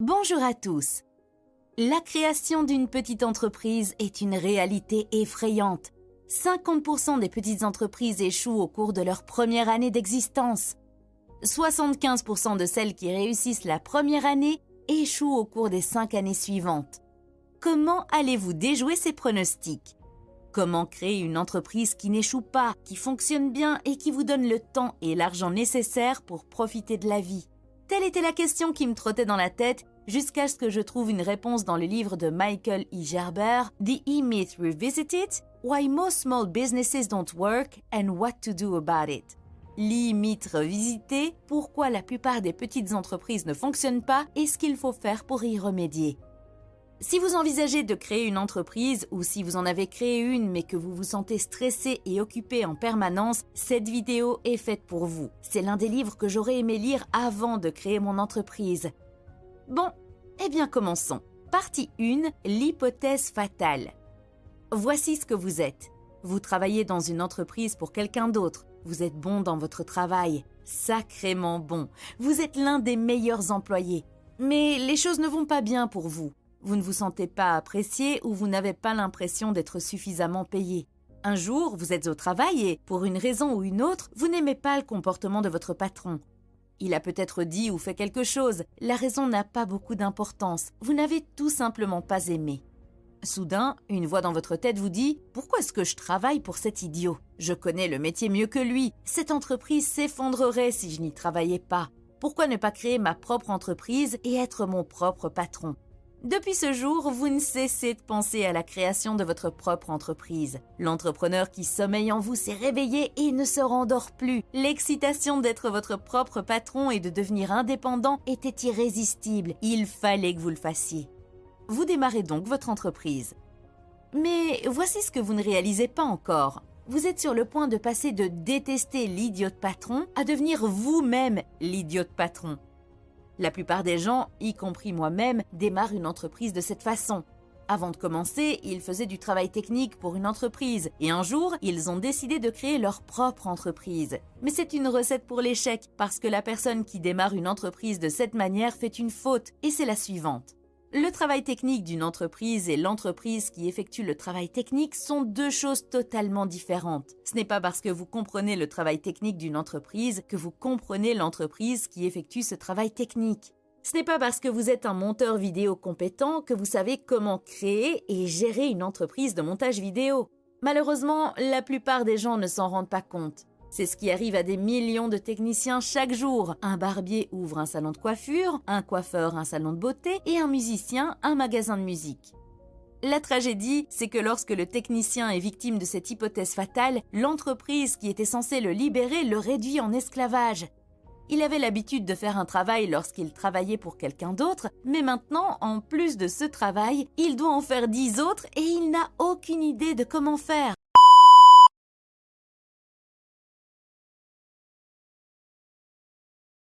Bonjour à tous. La création d'une petite entreprise est une réalité effrayante. 50% des petites entreprises échouent au cours de leur première année d'existence. 75% de celles qui réussissent la première année échouent au cours des 5 années suivantes. Comment allez-vous déjouer ces pronostics? Comment créer une entreprise qui n'échoue pas, qui fonctionne bien et qui vous donne le temps et l'argent nécessaires pour profiter de la vie? Telle était la question qui me trottait dans la tête jusqu'à ce que je trouve une réponse dans le livre de Michael E. Gerber, The E-Myth Revisited, Why Most Small Businesses Don't Work and What to Do About It. L'E-Myth revisité, pourquoi la plupart des petites entreprises ne fonctionnent pas et ce qu'il faut faire pour y remédier. Si vous envisagez de créer une entreprise ou si vous en avez créé une mais que vous vous sentez stressé et occupé en permanence, cette vidéo est faite pour vous. C'est l'un des livres que j'aurais aimé lire avant de créer mon entreprise. Bon, eh bien commençons. Partie 1, l'hypothèse fatale. Voici ce que vous êtes. Vous travaillez dans une entreprise pour quelqu'un d'autre. Vous êtes bon dans votre travail, sacrément bon. Vous êtes l'un des meilleurs employés. Mais les choses ne vont pas bien pour vous. Vous ne vous sentez pas apprécié ou vous n'avez pas l'impression d'être suffisamment payé. Un jour, vous êtes au travail et, pour une raison ou une autre, vous n'aimez pas le comportement de votre patron. Il a peut-être dit ou fait quelque chose. La raison n'a pas beaucoup d'importance. Vous n'avez tout simplement pas aimé. Soudain, une voix dans votre tête vous dit « Pourquoi est-ce que je travaille pour cet idiot? Je connais le métier mieux que lui. Cette entreprise s'effondrerait si je n'y travaillais pas. Pourquoi ne pas créer ma propre entreprise et être mon propre patron ?» Depuis ce jour, vous ne cessez de penser à la création de votre propre entreprise. L'entrepreneur qui sommeille en vous s'est réveillé et ne se rendort plus. L'excitation d'être votre propre patron et de devenir indépendant était irrésistible. Il fallait que vous le fassiez. Vous démarrez donc votre entreprise. Mais voici ce que vous ne réalisez pas encore. Vous êtes sur le point de passer de détester l'idiot patron à devenir vous-même l'idiot patron. La plupart des gens, y compris moi-même, démarrent une entreprise de cette façon. Avant de commencer, ils faisaient du travail technique pour une entreprise et un jour, ils ont décidé de créer leur propre entreprise. Mais c'est une recette pour l'échec parce que la personne qui démarre une entreprise de cette manière fait une faute et c'est la suivante. Le travail technique d'une entreprise et l'entreprise qui effectue le travail technique sont deux choses totalement différentes. Ce n'est pas parce que vous comprenez le travail technique d'une entreprise que vous comprenez l'entreprise qui effectue ce travail technique. Ce n'est pas parce que vous êtes un monteur vidéo compétent que vous savez comment créer et gérer une entreprise de montage vidéo. Malheureusement, la plupart des gens ne s'en rendent pas compte. C'est ce qui arrive à des millions de techniciens chaque jour. Un barbier ouvre un salon de coiffure, un coiffeur un salon de beauté et un musicien un magasin de musique. La tragédie, c'est que lorsque le technicien est victime de cette hypothèse fatale, l'entreprise qui était censée le libérer le réduit en esclavage. Il avait l'habitude de faire un travail lorsqu'il travaillait pour quelqu'un d'autre, mais maintenant, en plus de ce travail, il doit en faire 10 autres et il n'a aucune idée de comment faire.